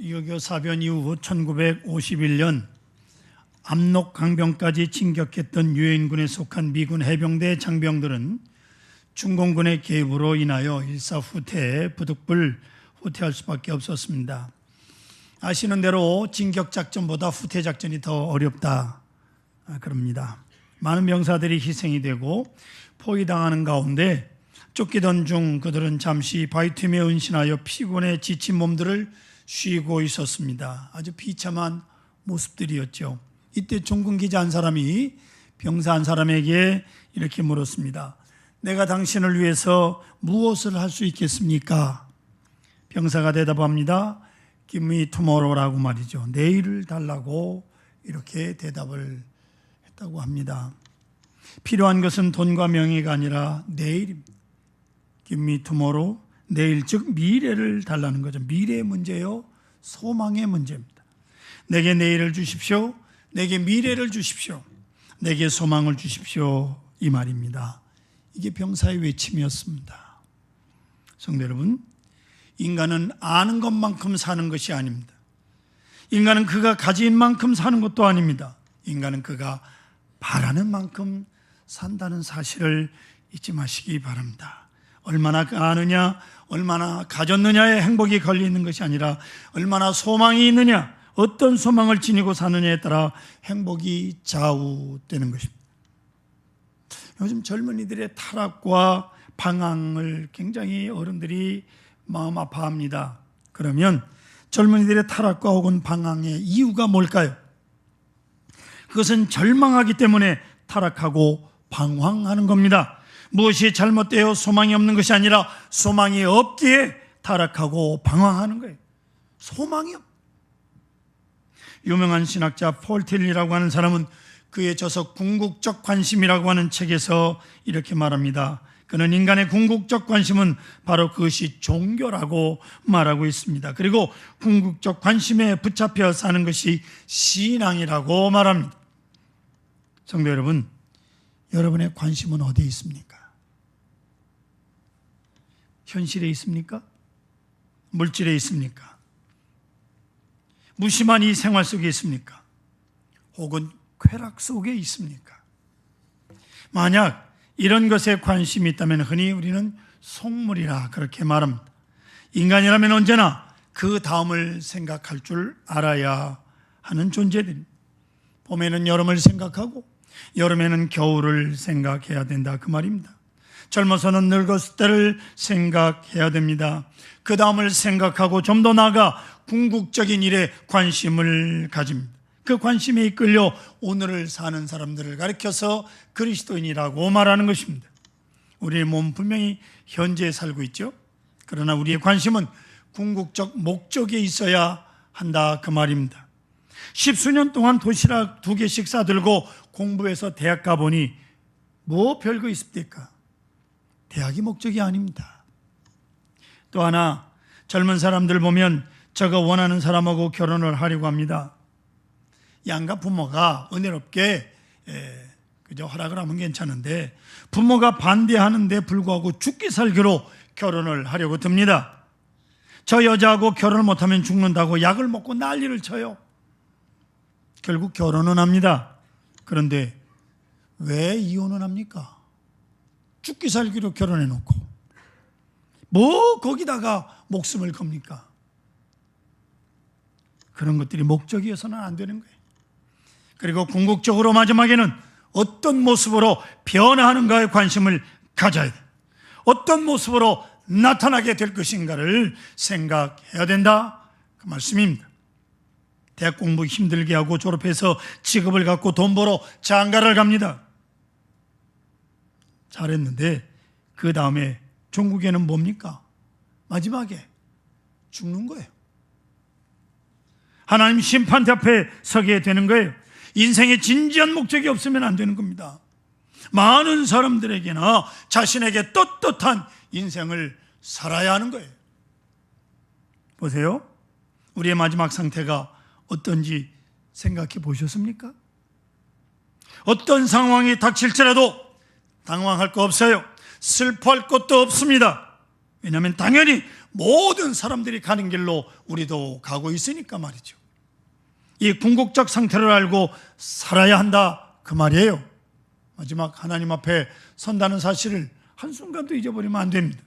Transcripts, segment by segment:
6.25 사변 이후 1951년 압록강병까지 진격했던 유엔군에 속한 미군 해병대 장병들은 중공군의 개입으로 인하여 일사후퇴, 부득불 후퇴할 수밖에 없었습니다. 아시는 대로 진격작전보다 후퇴작전이 더 어렵다 그럽니다. 많은 병사들이 희생이 되고 포위당하는 가운데 쫓기던 중 그들은 잠시 바위 틈에 은신하여 피곤에 지친 몸들을 쉬고 있었습니다. 아주 비참한 모습들이었죠. 이때 종군 기자 한 사람이 병사 한 사람에게 이렇게 물었습니다. 내가 당신을 위해서 무엇을 할 수 있겠습니까? 병사가 대답합니다. Give me tomorrow라고 말이죠. 내일을 달라고 이렇게 대답을 했다고 합니다. 필요한 것은 돈과 명예가 아니라 내일입니다. Give me tomorrow, 내일, 즉 미래를 달라는 거죠. 미래의 문제요, 소망의 문제입니다. 내게 내일을 주십시오. 내게 미래를 주십시오. 내게 소망을 주십시오. 이 말입니다. 이게 병사의 외침이었습니다. 성도 여러분, 인간은 아는 것만큼 사는 것이 아닙니다. 인간은 그가 가진 만큼 사는 것도 아닙니다. 인간은 그가 바라는 만큼 산다는 사실을 잊지 마시기 바랍니다. 얼마나 아느냐, 얼마나 가졌느냐에 행복이 걸려 있는 것이 아니라 얼마나 소망이 있느냐, 어떤 소망을 지니고 사느냐에 따라 행복이 좌우되는 것입니다. 요즘 젊은이들의 타락과 방황을 굉장히 어른들이 마음 아파합니다. 그러면 젊은이들의 타락과 혹은 방황의 이유가 뭘까요? 그것은 절망하기 때문에 타락하고 방황하는 겁니다. 무엇이 잘못되어 소망이 없는 것이 아니라 소망이 없기에 타락하고 방황하는 거예요. 소망이 없. 유명한 신학자 폴 틸리라고 하는 사람은 그의 저서 궁극적 관심이라고 하는 책에서 이렇게 말합니다. 그는 인간의 궁극적 관심은 바로 그것이 종교라고 말하고 있습니다. 그리고 궁극적 관심에 붙잡혀 사는 것이 신앙이라고 말합니다. 성도 여러분, 여러분의 관심은 어디에 있습니까? 현실에 있습니까? 물질에 있습니까? 무심한 이 생활 속에 있습니까? 혹은 쾌락 속에 있습니까? 만약 이런 것에 관심이 있다면 흔히 우리는 속물이라 그렇게 말합니다. 인간이라면 언제나 그 다음을 생각할 줄 알아야 하는 존재들입니다. 봄에는 여름을 생각하고 여름에는 겨울을 생각해야 된다 그 말입니다. 젊어서는 늙었을 때를 생각해야 됩니다. 그 다음을 생각하고 좀 더 나아가 궁극적인 일에 관심을 가집니다. 그 관심에 이끌려 오늘을 사는 사람들을 가리켜서 그리스도인이라고 말하는 것입니다. 우리의 몸 분명히 현재에 살고 있죠. 그러나 우리의 관심은 궁극적 목적에 있어야 한다 그 말입니다. 10수년 동안 도시락 2개씩 싸들고 공부해서 대학 가보니 뭐 별거 있습니까? 대학이 목적이 아닙니다. 또 하나, 젊은 사람들 보면 저가 원하는 사람하고 결혼을 하려고 합니다. 양가 부모가 은혜롭게 그저 허락을 하면 괜찮은데 부모가 반대하는데 불구하고 죽기 살기로 결혼을 하려고 듭니다. 저 여자하고 결혼을 못하면 죽는다고 약을 먹고 난리를 쳐요. 결국 결혼은 합니다. 그런데 왜 이혼을 합니까? 죽기 살기로 결혼해놓고 뭐 거기다가 목숨을 겁니까? 그런 것들이 목적이어서는 안 되는 거예요. 그리고 궁극적으로 마지막에는 어떤 모습으로 변화하는가에 관심을 가져야 돼요. 어떤 모습으로 나타나게 될 것인가를 생각해야 된다 그 말씀입니다. 대학 공부 힘들게 하고 졸업해서 직업을 갖고 돈 벌어 장가를 갑니다. 잘했는데 그 다음에 종국에는 뭡니까? 마지막에 죽는 거예요. 하나님 심판대 앞에 서게 되는 거예요. 인생의 진지한 목적이 없으면 안 되는 겁니다. 많은 사람들에게나 자신에게 떳떳한 인생을 살아야 하는 거예요. 보세요. 우리의 마지막 상태가 어떤지 생각해 보셨습니까? 어떤 상황이 닥칠지라도 당황할 거 없어요. 슬퍼할 것도 없습니다. 왜냐하면 당연히 모든 사람들이 가는 길로 우리도 가고 있으니까 말이죠. 이 궁극적 상태를 알고 살아야 한다, 그 말이에요. 마지막 하나님 앞에 선다는 사실을 한순간도 잊어버리면 안 됩니다.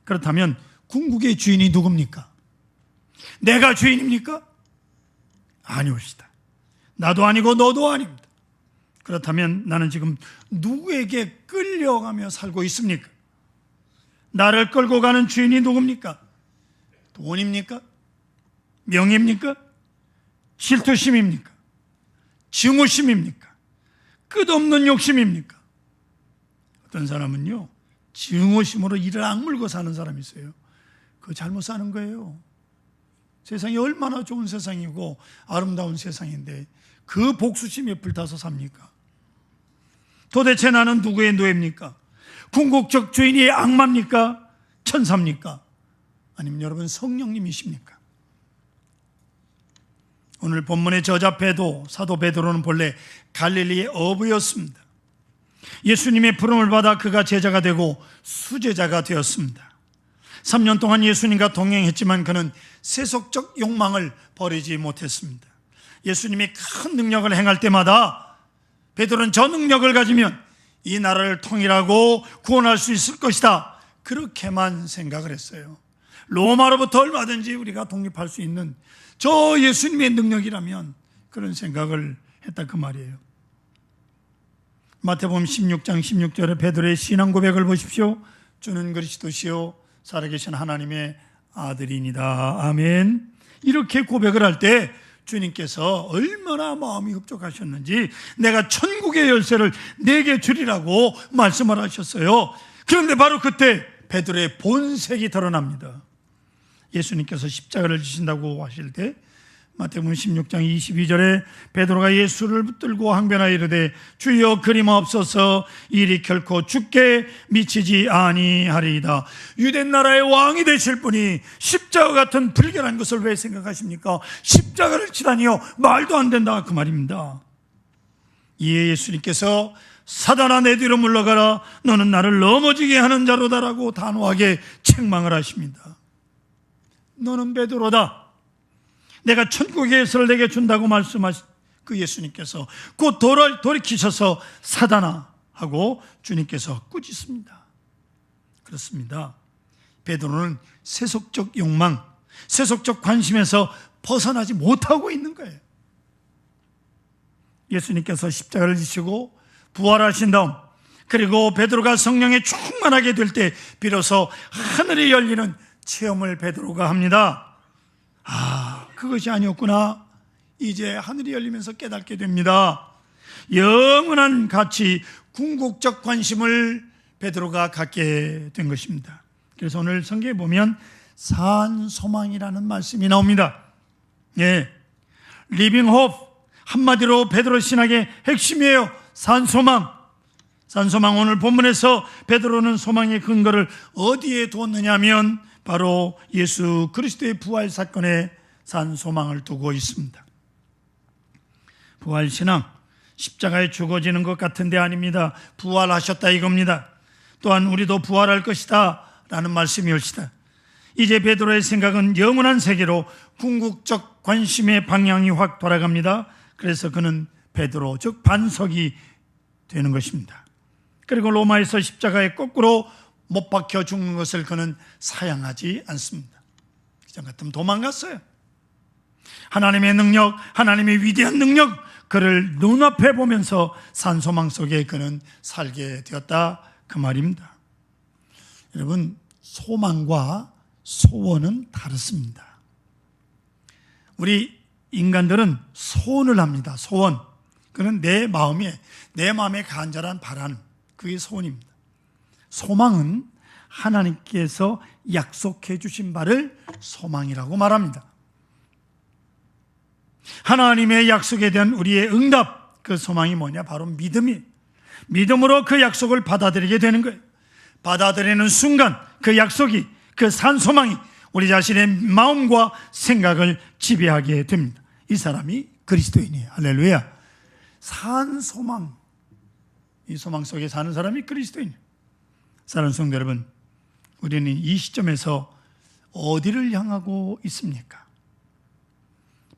그렇다면 궁극의 주인이 누굽니까? 내가 주인입니까? 아니옵시다. 나도 아니고 너도 아닙니다. 그렇다면 나는 지금 누구에게 끌려가며 살고 있습니까? 나를 끌고 가는 주인이 누굽니까? 돈입니까? 명예입니까? 질투심입니까? 증오심입니까? 끝없는 욕심입니까? 어떤 사람은요, 증오심으로 이를 악물고 사는 사람이 있어요. 그거 잘못 사는 거예요. 세상이 얼마나 좋은 세상이고 아름다운 세상인데 그 복수심에 불타서 삽니까? 도대체 나는 누구의 노예입니까? 궁극적 주인이 악마입니까? 천사입니까? 아니면 여러분 성령님이십니까? 오늘 본문의 저자 베드로, 사도 베드로는 본래 갈릴리의 어부였습니다. 예수님의 부름을 받아 그가 제자가 되고 수제자가 되었습니다. 3년 동안 예수님과 동행했지만 그는 세속적 욕망을 버리지 못했습니다. 예수님이 큰 능력을 행할 때마다 베드로는 저 능력을 가지면 이 나라를 통일하고 구원할 수 있을 것이다, 그렇게만 생각을 했어요. 로마로부터 얼마든지 우리가 독립할 수 있는 저 예수님의 능력이라면 그런 생각을 했다, 그 말이에요. 마태복음 16장 16절에 베드로의 신앙 고백을 보십시오. 주는 그리스도시요 살아계신 하나님의 아들이니다. 아멘. 이렇게 고백을 할 때 주님께서 얼마나 마음이 흡족하셨는지 내가 천국의 열쇠를 내게 주리라고 말씀을 하셨어요. 그런데 바로 그때 베드로의 본색이 드러납니다. 예수님께서 십자가를 지신다고 하실 때 마태복음 16장 22절에 베드로가 예수를 붙들고 항변하여 이르되 주여 그리마옵소서, 일이 결코 죽게 미치지 아니하리이다. 유대 나라의 왕이 되실 분이 십자가 같은 불결한 것을 왜 생각하십니까? 십자가를 치다니요, 말도 안 된다, 그 말입니다. 이에 예수님께서 사단아 내 뒤로 물러가라, 너는 나를 넘어지게 하는 자로다라고 단호하게 책망을 하십니다. 너는 베드로다, 내가 천국의 열쇠를 내게 준다고 말씀하신 그 예수님께서 곧 돌이키셔서 사단아 하고 주님께서 꾸짖습니다. 그렇습니다. 베드로는 세속적 욕망, 세속적 관심에서 벗어나지 못하고 있는 거예요. 예수님께서 십자가를 지시고 부활하신 다음, 그리고 베드로가 성령에 충만하게 될 때 비로소 하늘이 열리는 체험을 베드로가 합니다. 그것이 아니었구나. 이제 하늘이 열리면서 깨닫게 됩니다. 영원한 가치, 궁극적 관심을 베드로가 갖게 된 것입니다. 그래서 오늘 성경에 보면 산소망이라는 말씀이 나옵니다. 예, 리빙 홉, 한마디로 베드로 신학의 핵심이에요. 산소망. 산소망, 오늘 본문에서 베드로는 소망의 근거를 어디에 두었느냐 하면 바로 예수 그리스도의 부활 사건에 산소망을 두고 있습니다. 부활신앙, 십자가에 죽어지는 것 같은데 아닙니다. 부활하셨다 이겁니다. 또한 우리도 부활할 것이다 라는 말씀이 옳시다. 이제 베드로의 생각은 영원한 세계로 궁극적 관심의 방향이 확 돌아갑니다. 그래서 그는 베드로, 즉 반석이 되는 것입니다. 그리고 로마에서 십자가에 거꾸로 못 박혀 죽는 것을 그는 사양하지 않습니다. 그전 같으면 도망갔어요. 하나님의 능력, 하나님의 위대한 능력, 그를 눈앞에 보면서 산소망 속에 그는 살게 되었다, 그 말입니다. 여러분, 소망과 소원은 다릅니다. 우리 인간들은 소원을 합니다. 소원. 그는 내 마음에 간절한 바람, 그게 소원입니다. 소망은 하나님께서 약속해 주신 바를 소망이라고 말합니다. 하나님의 약속에 대한 우리의 응답, 그 소망이 뭐냐? 바로 믿음이. 믿음으로 그 약속을 받아들이게 되는 거예요. 받아들이는 순간 그 약속이, 그 산소망이 우리 자신의 마음과 생각을 지배하게 됩니다. 이 사람이 그리스도인이에요. 할렐루야. 산소망, 이 소망 속에 사는 사람이 그리스도인이에요. 사랑하는 성도 여러분, 우리는 이 시점에서 어디를 향하고 있습니까?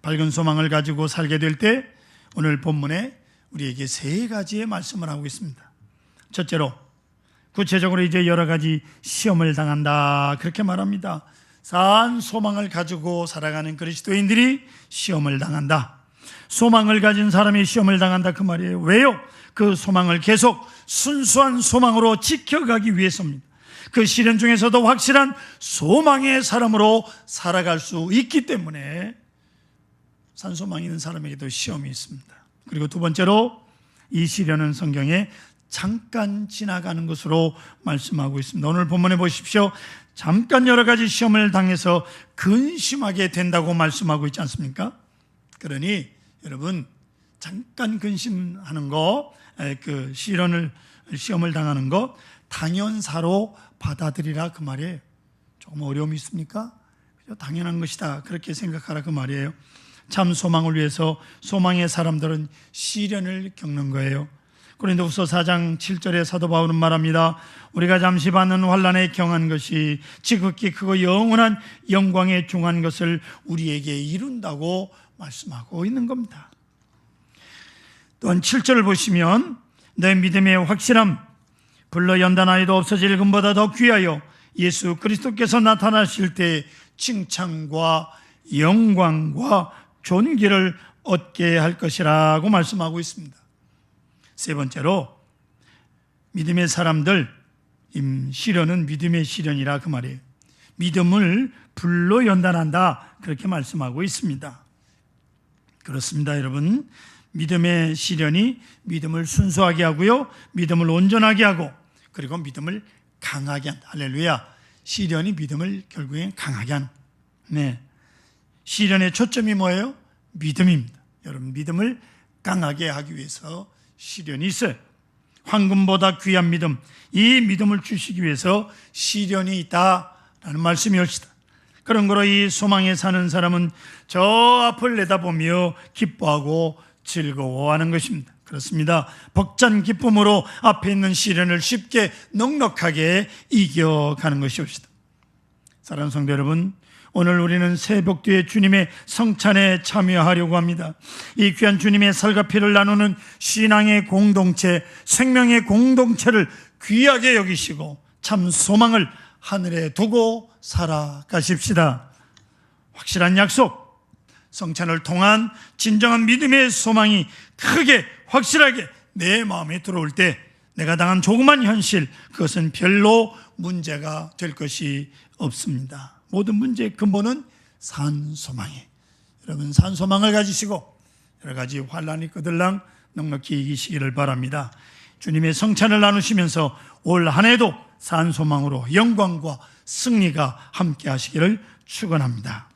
밝은 소망을 가지고 살게 될 때 오늘 본문에 우리에게 세 가지의 말씀을 하고 있습니다. 첫째로, 구체적으로 이제 여러 가지 시험을 당한다 그렇게 말합니다. 산 소망을 가지고 살아가는 그리스도인들이 시험을 당한다. 소망을 가진 사람이 시험을 당한다 그 말이에요. 왜요? 그 소망을 계속 순수한 소망으로 지켜가기 위해서입니다. 그 시련 중에서도 확실한 소망의 사람으로 살아갈 수 있기 때문에 산소망이 있는 사람에게도 시험이 있습니다. 그리고 두 번째로, 이 시련은 성경에 잠깐 지나가는 것으로 말씀하고 있습니다. 오늘 본문에 보십시오. 잠깐 여러 가지 시험을 당해서 근심하게 된다고 말씀하고 있지 않습니까? 그러니 여러분, 잠깐 근심하는 거, 그 시험을 당하는 것 당연사로 받아들이라 그 말이에요. 조금 어려움이 있습니까? 당연한 것이다 그렇게 생각하라 그 말이에요. 참 소망을 위해서 소망의 사람들은 시련을 겪는 거예요. 고린도후서 4장 7절에 사도 바울은 말합니다. 우리가 잠시 받는 환난에 경한 것이 지극히 크고 영원한 영광에 중한 것을 우리에게 이룬다고 말씀하고 있는 겁니다. 또한 7절을 보시면 내 믿음의 확실함, 불러 연단하여도 없어질 금보다 더 귀하여 예수 그리스도께서 나타나실 때 칭찬과 영광과 존귀를 얻게 할 것이라고 말씀하고 있습니다. 세 번째로, 믿음의 사람들, 시련은 믿음의 시련이라 그 말이에요. 믿음을 불로 연단한다 그렇게 말씀하고 있습니다. 그렇습니다, 여러분. 믿음의 시련이 믿음을 순수하게 하고요, 믿음을 온전하게 하고, 그리고 믿음을 강하게 한다. 할렐루야. 시련이 믿음을 결국엔 강하게 하는. 네. 시련의 초점이 뭐예요? 믿음입니다. 여러분, 믿음을 강하게 하기 위해서 시련이 있어요. 황금보다 귀한 믿음, 이 믿음을 주시기 위해서 시련이 있다라는 말씀이옵시다. 그런 거로 이 소망에 사는 사람은 저 앞을 내다보며 기뻐하고 즐거워하는 것입니다. 그렇습니다. 벅찬 기쁨으로 앞에 있는 시련을 쉽게 넉넉하게 이겨가는 것이옵시다. 사랑하는 성도 여러분, 오늘 우리는 새벽 뒤에 주님의 성찬에 참여하려고 합니다. 이 귀한 주님의 살과 피를 나누는 신앙의 공동체, 생명의 공동체를 귀하게 여기시고 참 소망을 하늘에 두고 살아가십시다. 확실한 약속, 성찬을 통한 진정한 믿음의 소망이 크게 확실하게 내 마음에 들어올 때 내가 당한 조그만 현실, 그것은 별로 문제가 될 것이 없습니다. 모든 문제의 근본은 산소망이에요. 여러분, 산소망을 가지시고 여러 가지 환난이 끄들랑 넉넉히 이기시기를 바랍니다. 주님의 성찬을 나누시면서 올 한 해도 산소망으로 영광과 승리가 함께 하시기를 축원합니다.